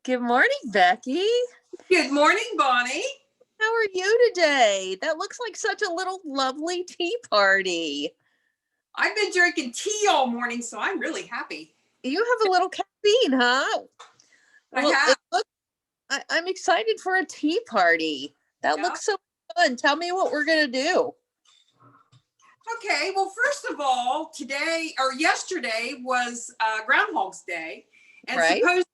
Good morning, Becky. Good morning, Bonnie. How are you today? That looks like such a little lovely tea party. I've been drinking tea all morning, so I'm really happy. You have a little caffeine, huh? I Well, have. I'm excited for a tea party. That Yeah. looks so fun. Tell me what we're going to do. Okay, well, first of all, today or yesterday was Groundhog's Day. And Right? supposedly,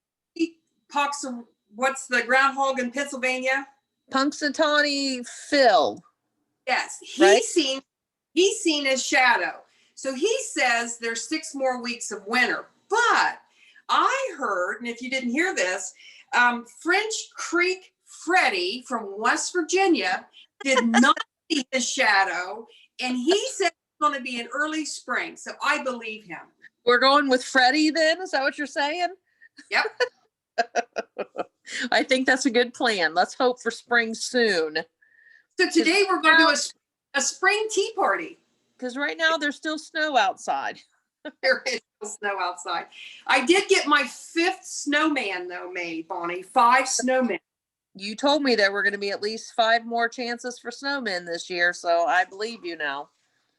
what's the groundhog in Pennsylvania? Punxsutawney Phil. Yes, Right? he's seen his shadow. So he says there's 6 more weeks of winter. But I heard, and if you didn't hear this, French Creek Freddy from West Virginia did not see his shadow, and he said it's going to be in early spring. So I believe him. We're going with Freddie then? Is that what you're saying? Yep. I think that's a good plan. Let's hope for spring soon. So today we're going to do a spring tea party. Because right now there's still snow outside. There is snow outside. I did get my 5th snowman though made, Bonnie. 5 snowmen. You told me there were going to be at least 5 more chances for snowmen this year, so I believe you now.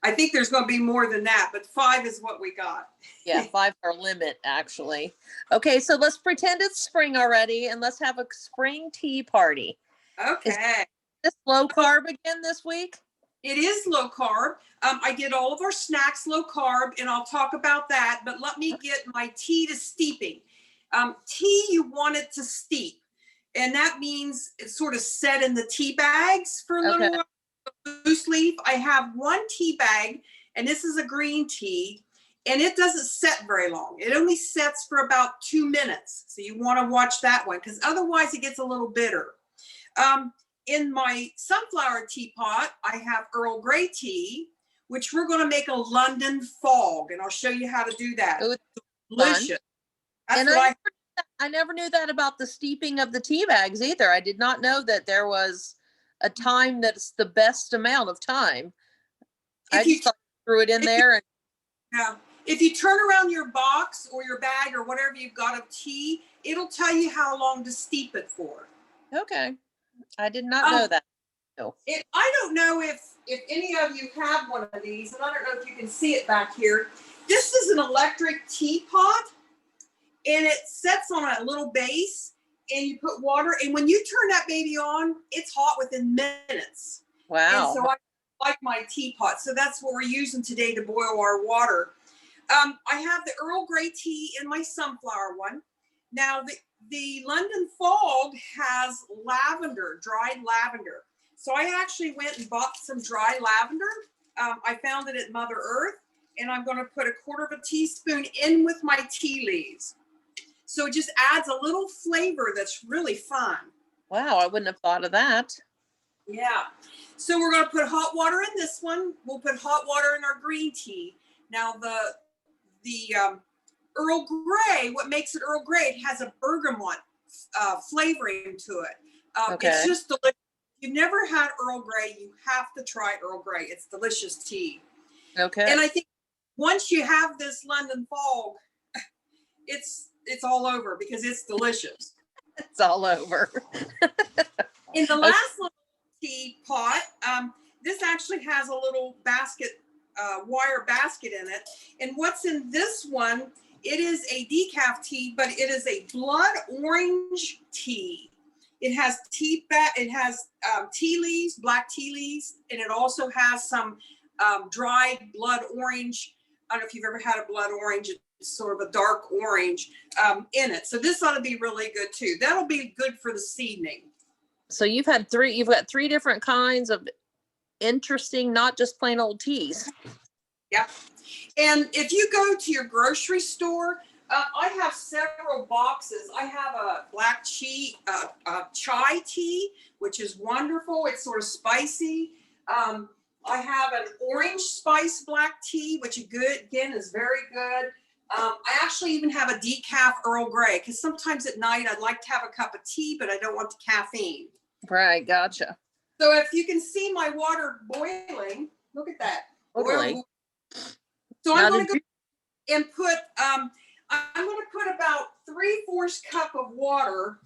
I think there's going to be more than that, but 5 is what we got. Yeah, 5 are limit, actually. Okay, so let's pretend it's spring already, and let's have a spring tea party. Okay. Is this low carb again this week? It is low carb. I did all of our snacks low carb, and I'll talk about that, but let me get my tea to steeping. Tea, you want it to steep, and that means it's sort of set in the tea bags for a little while. Loose leaf. I have 1 tea bag, and this is a green tea, and it doesn't set very long. It only sets for about 2 minutes. So you want to watch that one because otherwise it gets a little bitter. In my sunflower teapot, I have Earl Grey tea, which we're going to make a London fog, and I'll show you how to do that. Ooh, delicious. And I never knew that about the steeping of the tea bags either. I did not know that there was a time that's the best amount of time. I just threw it in there. And yeah. If you turn around your box or your bag or whatever you've got of tea, it'll tell you how long to steep it for. Okay. I did not know that. No. I don't know if any of you have one of these, and I don't know if you can see it back here. This is an electric teapot, and it sets on a little base, and you put water, and when you turn that baby on, it's hot within minutes. Wow. And so I like my teapot. So that's what we're using today to boil our water. I have the Earl Grey tea in my sunflower one. Now, the London fog has lavender, dried lavender. So I actually went and bought some dry lavender. I found it at Mother Earth, and I'm going to put 1/4 teaspoon in with my tea leaves. So it just adds a little flavor that's really fun. Wow, I wouldn't have thought of that. Yeah. So we're going to put hot water in this one. We'll put hot water in our green tea. Now, the Earl Grey, what makes it Earl Grey, it has a bergamot flavoring to it. Okay. It's just delicious. If you've never had Earl Grey, you have to try Earl Grey. It's delicious tea. Okay. And I think once you have this London fog, it's all over because it's delicious. It's all over. In the last little teapot, this actually has a little basket, wire basket in it. And what's in this one, it is a decaf tea, but it is a blood orange tea. It has tea leaves, black tea leaves, and it also has some dried blood orange. I don't know if you've ever had a blood orange. It's sort of a dark orange in it. So this ought to be really good too. That'll be good for the seasoning. So you've got 3 different kinds of interesting, not just plain old teas. Yeah. And if you go to your grocery store, I have several boxes. I have a black chai tea, which is wonderful. It's sort of spicy. I have an orange spice black tea, which again is very good. I actually even have a decaf Earl Grey because sometimes at night I'd like to have a cup of tea, but I don't want the caffeine. Right, gotcha. So if you can see my water boiling, look at that. Totally. So I'm going to go and put I'm going to put about 3/4 cup of water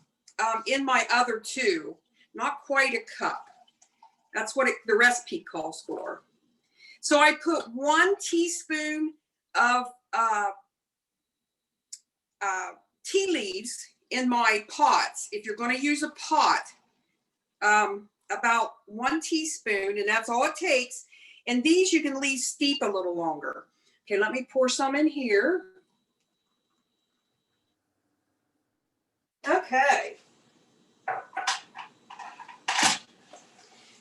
in my other two, not quite a cup. That's what the recipe calls for. So I put 1 teaspoon of tea leaves in my pots. If you're going to use a pot, about 1 teaspoon, and that's all it takes. And these you can leave steep a little longer. Okay, let me pour some in here. Okay.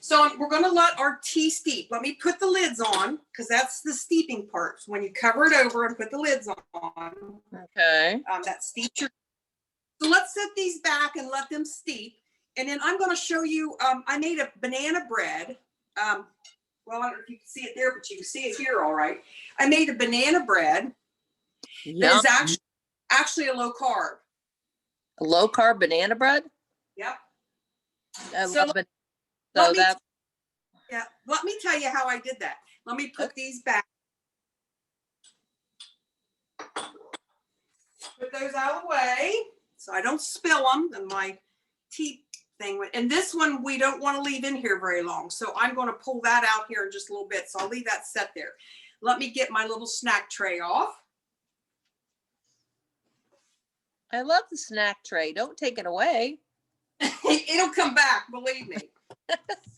So we're going to let our tea steep. Let me put the lids on because that's the steeping part. So when you cover it over and put the lids on, Okay. that steeps your. So let's set these back and let them steep. And then I'm going to show you, I made a banana bread. Well, I don't know if you can see it there, but you can see it here all right. I made a banana bread that is actually a low carb. A low carb banana bread? Yep. I So love it. So that's yeah. Let me tell you how I did that. Let me put these back. Put those out of the way so I don't spill them and my tea thing. And this one we don't want to leave in here very long. So I'm going to pull that out here in just a little bit. So I'll leave that set there. Let me get my little snack tray off. I love the snack tray. Don't take it away. It'll come back, believe me.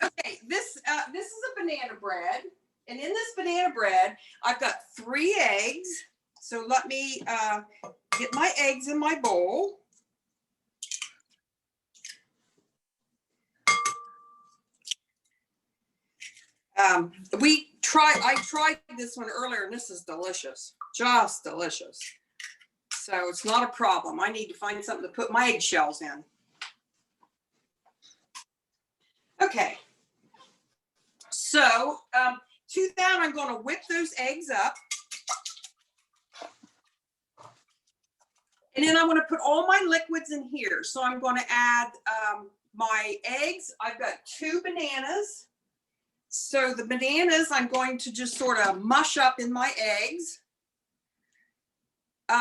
Okay, this is a banana bread. And in this banana bread, I've got 3 eggs. So let me get my eggs in my bowl. I tried this one earlier and this is delicious, just delicious. So it's not a problem. I need to find something to put my eggshells in. Okay. So to that, I'm going to whip those eggs up. And then I'm going to put all my liquids in here. So I'm going to add my eggs. I've got 2 bananas. So the bananas, I'm going to just sort of mush up in my eggs.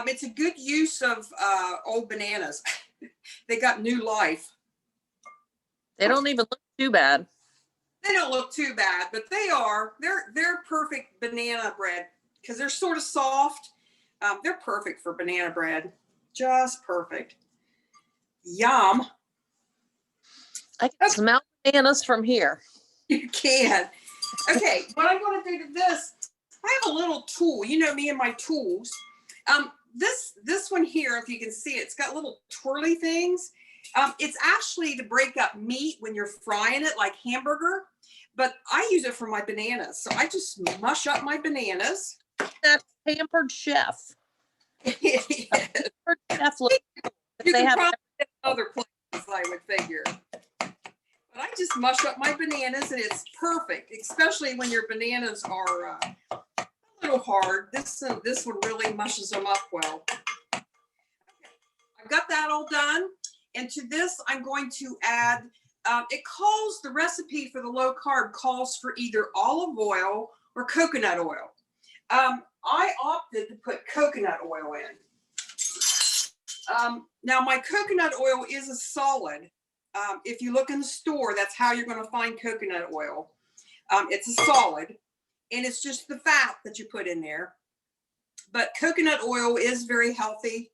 It's a good use of old bananas. They got new life. They don't even look too bad. They don't look too bad, but they're perfect banana bread because they're sort of soft. They're perfect for banana bread. Just perfect. Yum. I can smell bananas from here. You can. Okay, what I'm going to do to this, I have a little tool. You know me and my tools. This one here, if you can see it, it's got little twirly things. It's actually to break up meat when you're frying it like hamburger, but I use it for my bananas. So I just mush up my bananas. That's Pampered Chef. Yes. Pampered Chef. You can probably get other places, I would figure. But I just mush up my bananas and it's perfect, especially when your bananas are a little hard. This one really mushes them up well. Okay. I've got that all done. And to this, I'm going to add, the recipe for the low carb calls for either olive oil or coconut oil. I opted to put coconut oil in. Now my coconut oil is a solid. If you look in the store, that's how you're going to find coconut oil. It's a solid and it's just the fat that you put in there. But coconut oil is very healthy,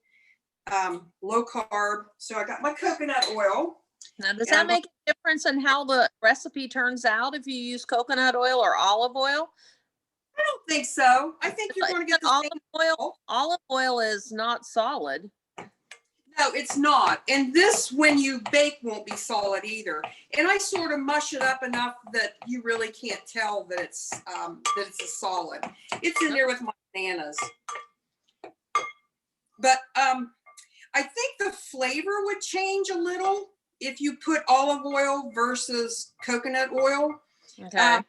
low carb. So I got my coconut oil. Now, does that make a difference in how the recipe turns out if you use coconut oil or olive oil? I don't think so. I think you're going to get the olive same oil. Olive oil is not solid. No, it's not. And this, when you bake, won't be solid either. And I sort of mush it up enough that you really can't tell that it's a solid. It's in there with my bananas. But I think the flavor would change a little if you put olive oil versus coconut oil. Okay.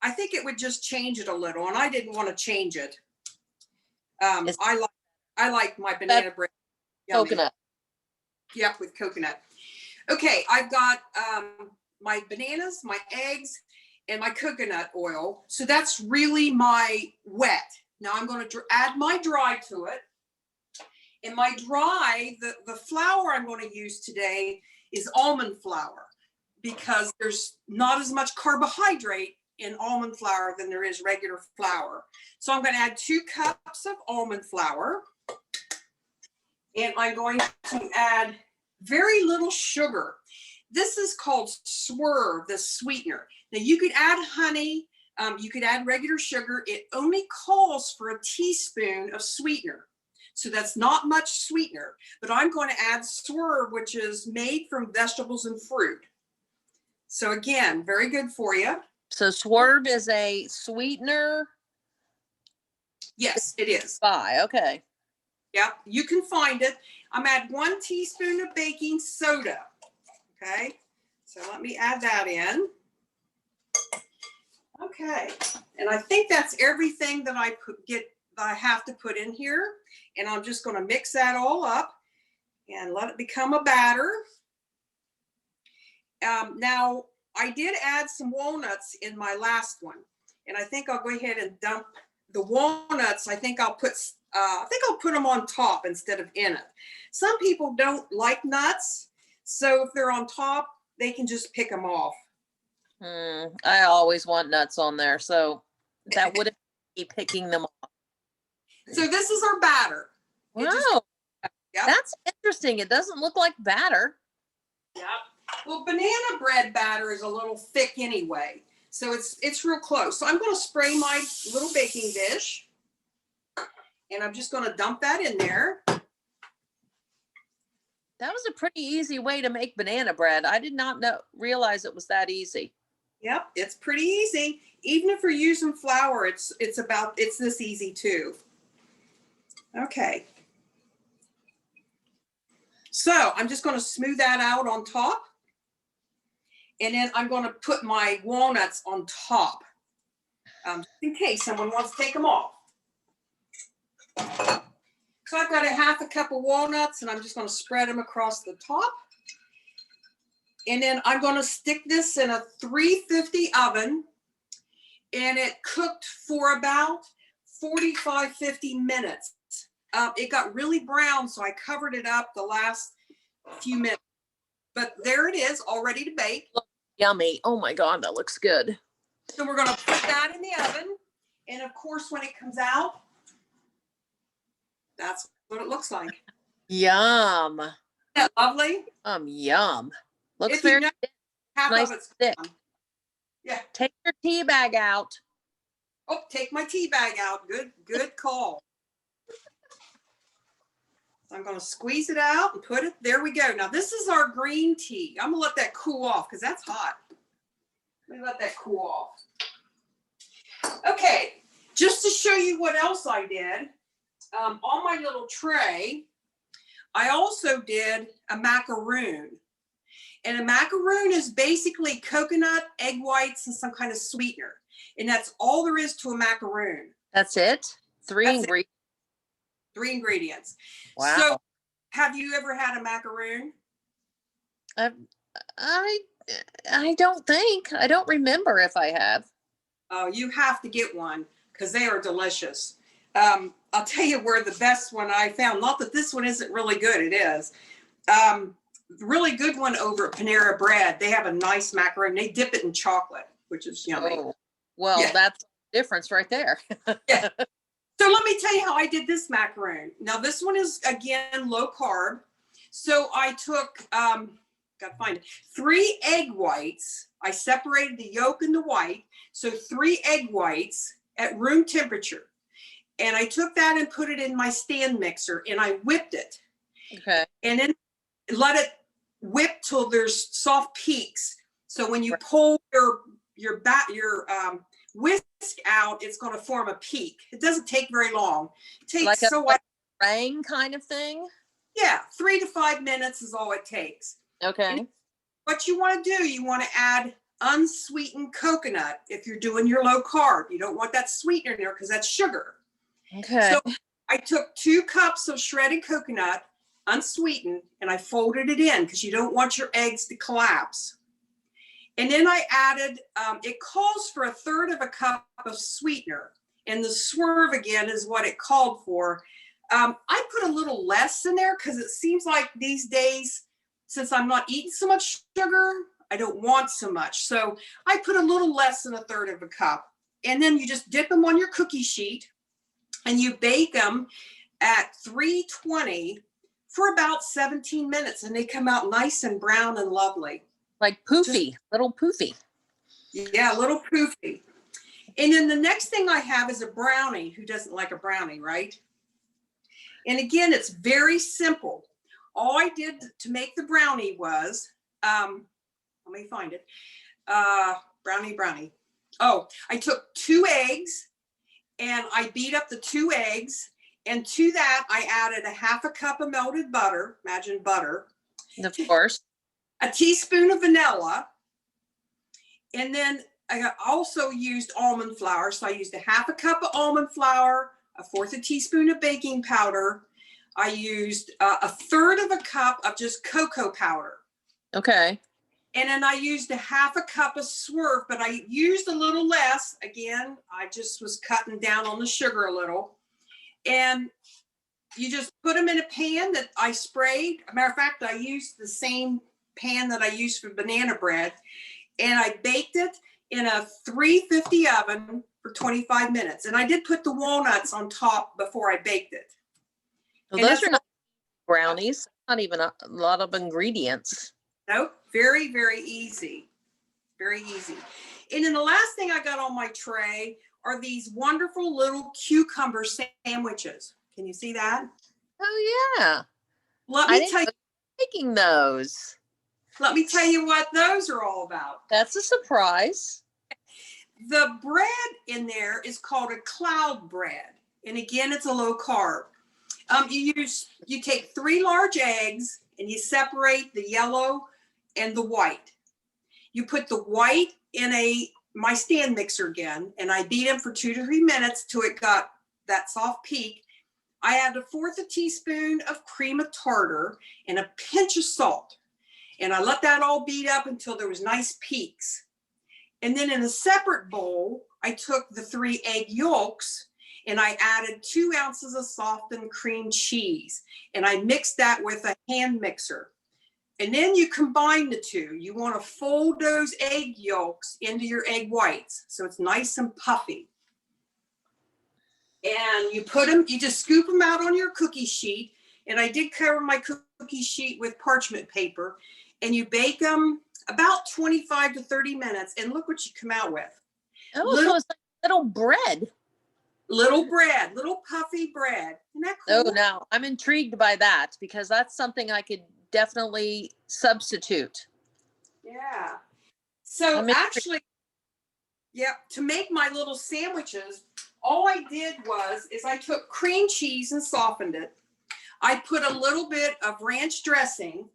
I think it would just change it a little, and I didn't want to change it. I like my banana bread. Yummy. Coconut. Yep, with coconut. Okay, I've got my bananas, my eggs, and my coconut oil. So that's really my wet. Now I'm going to add my dry to it. And my dry, the flour I'm going to use today is almond flour because there's not as much carbohydrate in almond flour than there is regular flour. So I'm going to add 2 cups of almond flour. And I'm going to add very little sugar. This is called Swerve, the sweetener. Now you could add honey, you could add regular sugar. It only calls for a teaspoon of sweetener. So that's not much sweetener, but I'm going to add Swerve, which is made from vegetables and fruit. So again, very good for you. So Swerve is a sweetener? Yes, it is. Okay. Yep, you can find it. I'm add 1 teaspoon of baking soda. Okay, so let me add that in. Okay, and I think that's everything that I have to put in here. And I'm just going to mix that all up and let it become a batter. Now, I did add some walnuts in my last one, and I think I'll go ahead and dump the walnuts. I think I'll put them on top instead of in it. Some people don't like nuts, so if they're on top, they can just pick them off. I always want nuts on there, so that wouldn't be picking them off. So this is our batter. Wow, that's interesting. It doesn't look like batter. Yep. Well, banana bread batter is a little thick anyway, so it's real close. So I'm going to spray my little baking dish, and I'm just going to dump that in there. That was a pretty easy way to make banana bread. I did not realize it was that easy. Yep, it's pretty easy. Even if you're using flour, it's this easy too. Okay. So I'm just going to smooth that out on top. And then I'm going to put my walnuts on top, in case someone wants to take them off. So I've got a 1/2 cup of walnuts, and I'm just going to spread them across the top. And then I'm going to stick this in a 350 oven, and it cooked for about 45-50 minutes. It got really brown, so I covered it up the last few minutes. But there it is, all ready to bake. Yummy. Oh my God, that looks good. So we're going to put that in the oven. And of course, when it comes out, that's what it looks like. Yum. Isn't that lovely? Yum. Looks If you very know, half nice of it's thick. gone. Yeah. Take your tea bag out. Oh, take my tea bag out. Good call. I'm going to squeeze it out and put it, there we go. Now this is our green tea. I'm going to let that cool off because that's hot. Let me let that cool off. Okay, just to show you what else I did, on my little tray, I also did a macaroon. And a macaroon is basically coconut, egg whites, and some kind of sweetener. And that's all there is to a macaroon. That's it? Three ingredients. 3 ingredients. Wow. So have you ever had a macaroon? I don't think. I don't remember if I have. Oh, you have to get one because they are delicious. I'll tell you where the best one I found, not that this one isn't really good, it is. Really good one over at Panera Bread. They have a nice macaroon. They dip it in chocolate, which is yummy. Oh, well, Yeah. That's the difference right there. Yeah. So let me tell you how I did this macaroon. Now this one is, again, low carb. So I took, gotta find it, 3 egg whites. I separated the yolk and the white. So 3 egg whites at room temperature. And I took that and put it in my stand mixer and I whipped it. Okay. And then let it whip till there's soft peaks. So when you pull your whisk out, it's going to form a peak. It doesn't take very long. It takes like a meringue kind of thing? Yeah, 3 to 5 minutes is all it takes. Okay. And what you want to do, you want to add unsweetened coconut if you're doing your low carb. You don't want that sweetener in there because that's sugar. Okay. So I took 2 cups of shredded coconut, unsweetened, and I folded it in because you don't want your eggs to collapse. And then I added, it calls for 1/3 of a cup of sweetener. And the Swerve, again, is what it called for. I put a little less in there because it seems like these days, since I'm not eating so much sugar, I don't want so much. So I put a little less than 1/3 of a cup. And then you just dip them on your cookie sheet and you bake them at 320 for about 17 minutes. And they come out nice and brown and lovely. Like poofy, little poofy. Yeah, a little poofy. And then the next thing I have is a brownie. Who doesn't like a brownie, right? And again, it's very simple. All I did to make the brownie was, let me find it. Brownie. Oh, I took 2 eggs and I beat up the 2 eggs. And to that, I added a 1/2 cup of melted butter. Imagine butter. Of course. A teaspoon of vanilla. And then I also used almond flour. So I used a 1/2 cup of almond flour, 1/4 teaspoon of baking powder. I used 1/3 of a cup of just cocoa powder. Okay. And then I used a 1/2 cup of Swerve, but I used a little less. Again, I just was cutting down on the sugar a little. And you just put them in a pan that I sprayed. As a matter of fact, I used the same pan that I used for banana bread. And I baked it in a 350 oven for 25 minutes. And I did put the walnuts on top before I baked it. Well, those are not brownies, not even a lot of ingredients. Nope, very, very easy. Very easy. And then the last thing I got on my tray are these wonderful little cucumber sandwiches. Can you see that? Oh, yeah. Let I me didn't tell you. know you were making those. Let me tell you what those are all about. That's a surprise. The bread in there is called a cloud bread. And again, it's a low carb. You take 3 large eggs and you separate the yellow and the white. You put the white in my stand mixer again, and I beat them for 2 to 3 minutes till it got that soft peak. I add 1/4 teaspoon of cream of tartar and a pinch of salt. And I let that all beat up until there was nice peaks. And then in a separate bowl, I took the 3 egg yolks and I added 2 ounces of softened cream cheese. And I mixed that with a hand mixer. And then you combine the 2. You want to fold those egg yolks into your egg whites so it's nice and puffy. And you just scoop them out on your cookie sheet. And I did cover my cookie sheet with parchment paper. And you bake them about 25 to 30 minutes. And look what you come out with. Oh, so it's like little bread. Little puffy bread. Isn't that cool? Oh, no, I'm intrigued by that because that's something I could definitely substitute. Yeah. So actually, yeah, to make my little sandwiches, all I did is I took cream cheese and softened it. I put a little bit of ranch dressing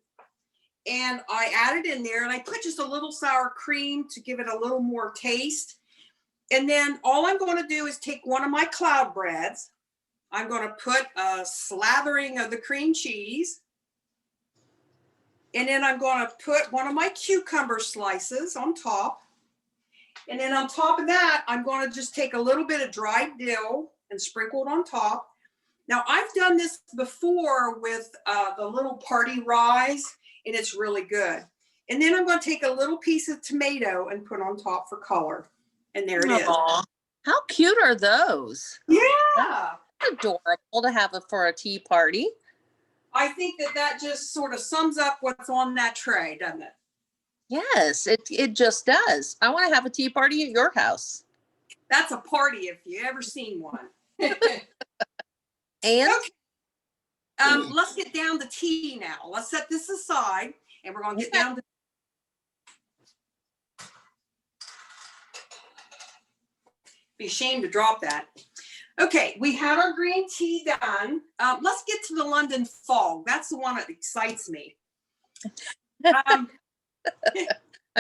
and I added in there, and I put just a little sour cream to give it a little more taste. And then all I'm going to do is take one of my cloud breads. I'm going to put a slathering of the cream cheese. And then I'm going to put one of my cucumber slices on top. And then on top of that, I'm going to just take a little bit of dried dill and sprinkle it on top. Now, I've done this before with the little party rise, and it's really good. And then I'm going to take a little piece of tomato and put on top for color. And there it is. How cute are those? Yeah. That's adorable to have for a tea party. I think that just sort of sums up what's on that tray, doesn't it? Yes, it just does. I want to have a tea party at your house. That's a party if you ever seen one. And okay. Let's get down to tea now. Let's set this aside and we're going to get down to be ashamed to drop that. Okay, we had our green tea done. Let's get to the London Fog. That's the one that excites me. I'm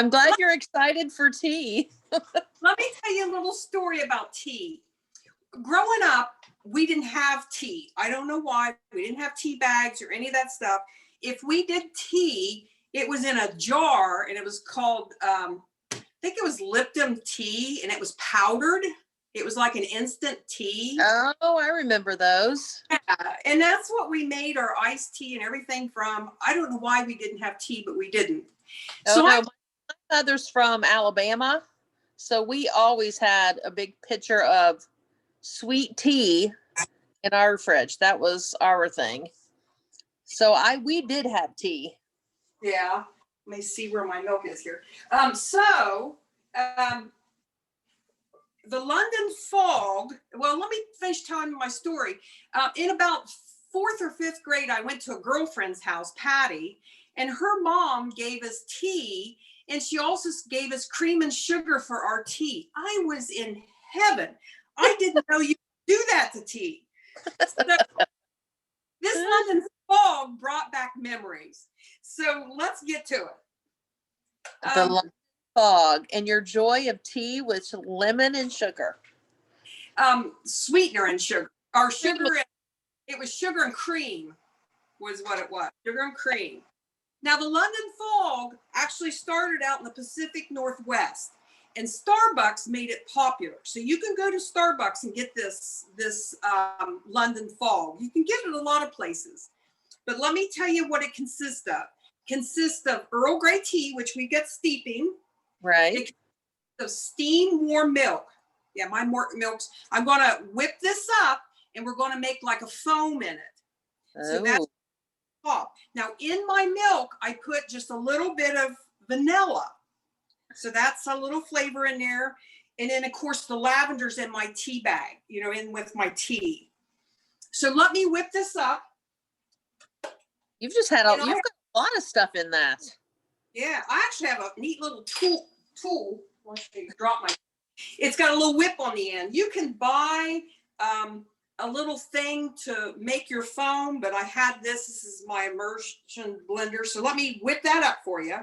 glad you're excited for tea. Let me tell you a little story about tea. Growing up, we didn't have tea. I don't know why. We didn't have tea bags or any of that stuff. If we did tea, it was in a jar and it was called, I think it was Lipton tea, and it was powdered. It was like an instant tea. Oh, I remember those. Yeah, and that's what we made our iced tea and everything from. I don't know why we didn't have tea, but we didn't. Oh, So no, my mother's from Alabama. So we always had a big pitcher of sweet tea in our fridge. That was our thing. So we did have tea. yeah, let me see where my milk is here. So the London fog. Well, let me finish telling you my story. In about fourth or fifth grade, I went to a girlfriend's house, Patty, and her mom gave us tea, and she also gave us cream and sugar for our tea. I was in heaven. I didn't know you could do that to tea. So this London fog brought back memories. So let's get to it. The London fog and your joy of tea with lemon and sugar. Sweetener and sugar, or sugar. It was sugar and cream was what it was. Sugar and cream. Now the London fog actually started out in the Pacific Northwest, and Starbucks made it popular. So you can go to Starbucks and get this London fog. You can get it a lot of places, but let me tell you what it consists of. It consists of Earl Grey tea, which we get steeping. Right. It consists of steam warm milk. Yeah, my milk's. I'm going to whip this up, and we're going to make like a foam in it. So that's top. Now in my milk, I put just a little bit of vanilla. So that's a little flavor in there. And then of course the lavender's in my tea bag, in with my tea. So let me whip this up. You've just had you've got a lot of stuff in that. Yeah, I actually have a neat little tool. Let's see, it's got a little whip on the end. You can buy a little thing to make your foam, but I had this. This is my immersion blender. So let me whip that up for you.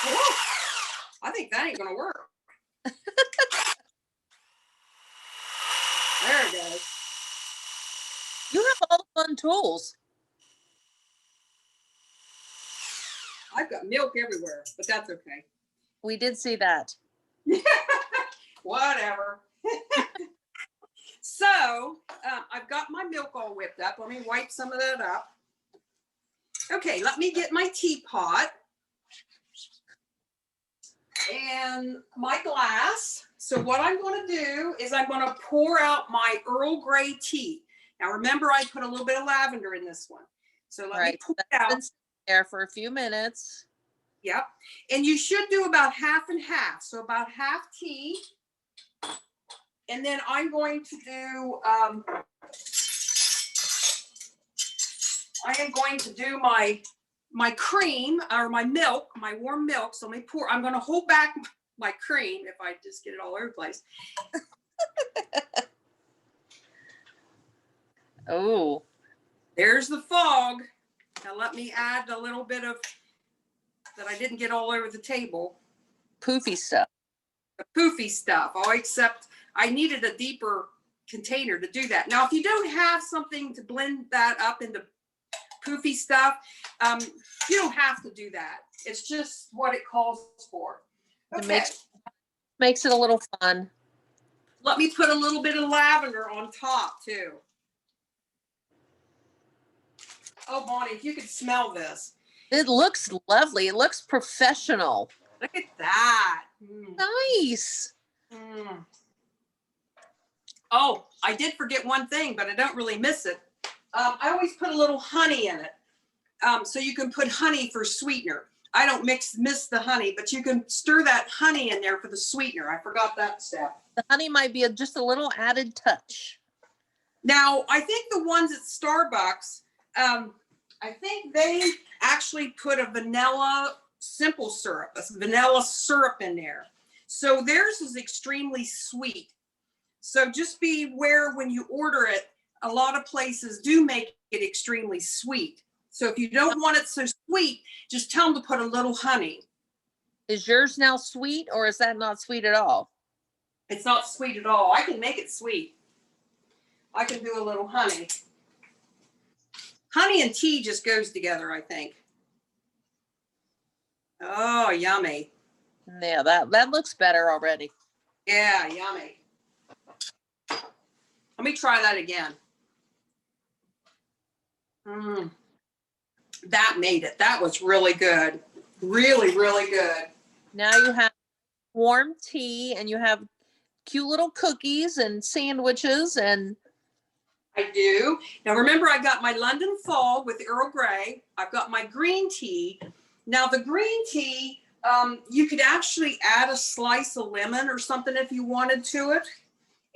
Oh, I think that ain't gonna work. There it goes. You have all the fun tools. I've got milk everywhere, but that's okay. We did see that. Whatever. So I've got my milk all whipped up. Let me wipe some of that up. Okay, let me get my teapot and my glass. So what I'm going to do is I'm going to pour out my Earl Grey tea. Now remember, I put a little bit of lavender in this one. So let me pour it out. Been there for a few minutes. Yep. And you should do about half and half. So about half tea. And then I'm going to do, I am going to do my cream or my milk, my warm milk. So let me pour, I'm going to hold back my cream if I just get it all over the place. Oh, there's the fog. Now let me add a little bit of that I didn't get all over the table. Poofy stuff. The poofy stuff. Oh, except I needed a deeper container to do that. Now, if you don't have something to blend that up into poofy stuff, you don't have to do that. It's just what it calls for. Okay. It makes it a little fun. Let me put a little bit of lavender on top too. Oh, Bonnie, if you could smell this. It looks lovely. It looks professional. Look at that. Nice. Oh, I did forget one thing, but I don't really miss it. I always put a little honey in it. So you can put honey for sweetener. I don't miss the honey, but you can stir that honey in there for the sweetener. I forgot that step. The honey might be just a little added touch. Now, I think the ones at Starbucks, I think they actually put a vanilla simple syrup, a vanilla syrup in there. So theirs is extremely sweet. So just beware when you order it. A lot of places do make it extremely sweet. So if you don't want it so sweet, just tell them to put a little honey. Is yours now sweet, or is that not sweet at all? It's not sweet at all. I can make it sweet. I can do a little honey. Honey and tea just goes together, I think. Oh, yummy. Yeah, that looks better already. Yeah, yummy. Let me try that again. That made it. That was really good. Really, really good. Now you have warm tea and you have cute little cookies and sandwiches and I do. Now remember, I got my London Fog with Earl Grey. I've got my green tea. Now the green tea, you could actually add a slice of lemon or something if you wanted to it.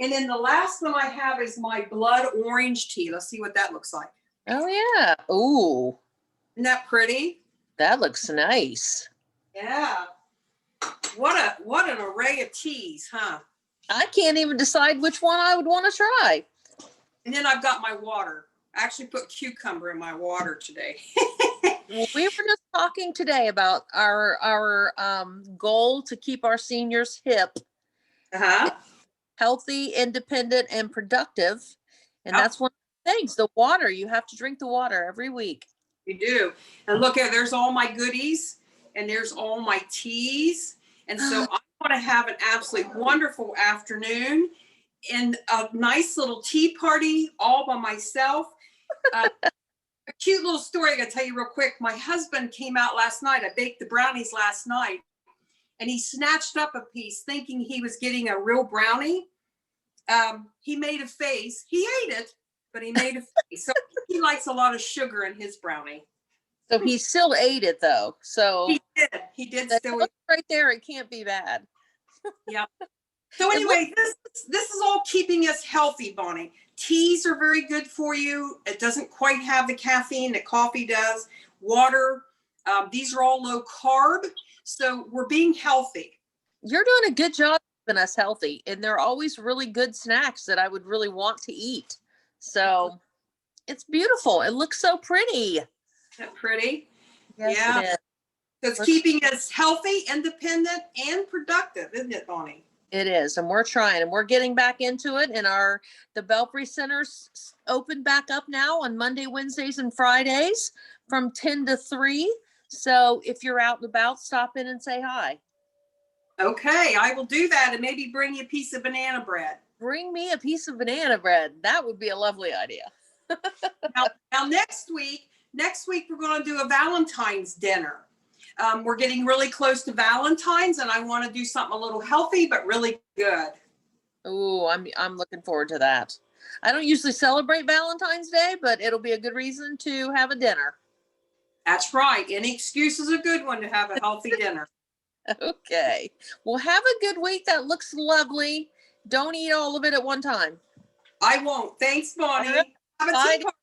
And then the last one I have is my blood orange tea. Let's see what that looks like. oh yeah. Ooh, Isn't that pretty? that looks nice. Yeah. What an array of teas, huh? I can't even decide which one I would want to try. And then I've got my water. I actually put cucumber in my water today. Well, we were just talking today about our goal to keep our seniors hip, Uh-huh. healthy, independent, and productive. And Yep. that's one of the things, the water. You have to drink the water every week. You do. And look at, there's all my goodies and there's all my teas. And so I want to have an absolutely wonderful afternoon and a nice little tea party all by myself. A cute little story I gotta tell you real quick. My husband came out last night. I baked the brownies last night and he snatched up a piece thinking he was getting a real brownie. He made a face. He ate it, but he made a face. So he likes a lot of sugar in his brownie. So he still ate it though. So He did that still. looks right there. It can't be bad. Yeah. So anyway, this is all keeping us healthy, Bonnie. Teas are very good for you. It doesn't quite have the caffeine that coffee does. Water, these are all low carb. So we're being healthy. You're doing a good job keeping us healthy. And they're always really good snacks that I would really want to eat. So it's beautiful. It looks so pretty. Isn't that pretty? Yes, Yeah. it is. So it's keeping us healthy, independent, and productive, isn't it, Bonnie? It is, and we're trying, and we're getting back into it. And the Belfry Center's open back up now on Monday, Wednesdays, and Fridays from 10 to 3. So if you're out and about, stop in and say hi. Okay, I will do that and maybe bring you a piece of banana bread. Bring me a piece of banana bread. That would be a lovely idea. Now next week we're going to do a Valentine's dinner. We're getting really close to Valentine's, and I want to do something a little healthy but really good. Ooh, I'm looking forward to that. I don't usually celebrate Valentine's Day, but it'll be a good reason to have a dinner. That's right. Any excuse is a good one to have a healthy dinner. Okay. Well, have a good week. That looks lovely. Don't eat all of it at one time. I won't. Thanks, Bonnie. All right. Have a Bye. tea party.